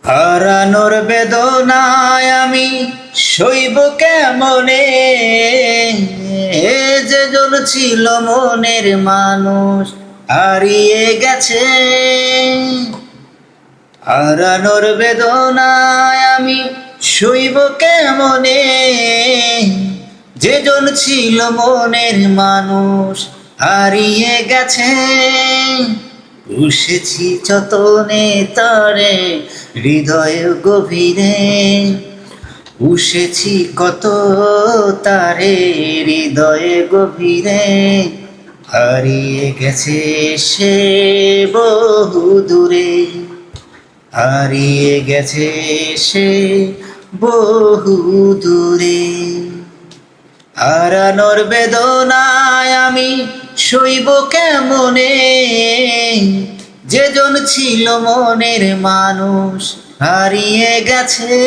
হারানোর বেদনায় আমি সইব কেমনে, যে জন ছিল মনের মানুষ হারিয়ে গেছে। হারানোর বেদনায় আমি সইব কেমনে, যে জন ছিল মনের মানুষ হারিয়ে গেছে। পুষেছি যতনে তারে হৃদয়ের গভীরে, পুষেছি কত তারে হৃদয়ে গভীরে। হারিয়ে গেছে সে বহু দূরে, হারিয়ে গেছে সে বহু দূরে। হারানোর বেদনায় আমি সইব কেমনে, যে জন ছিল মনের মানুষ হারিয়ে গেছে।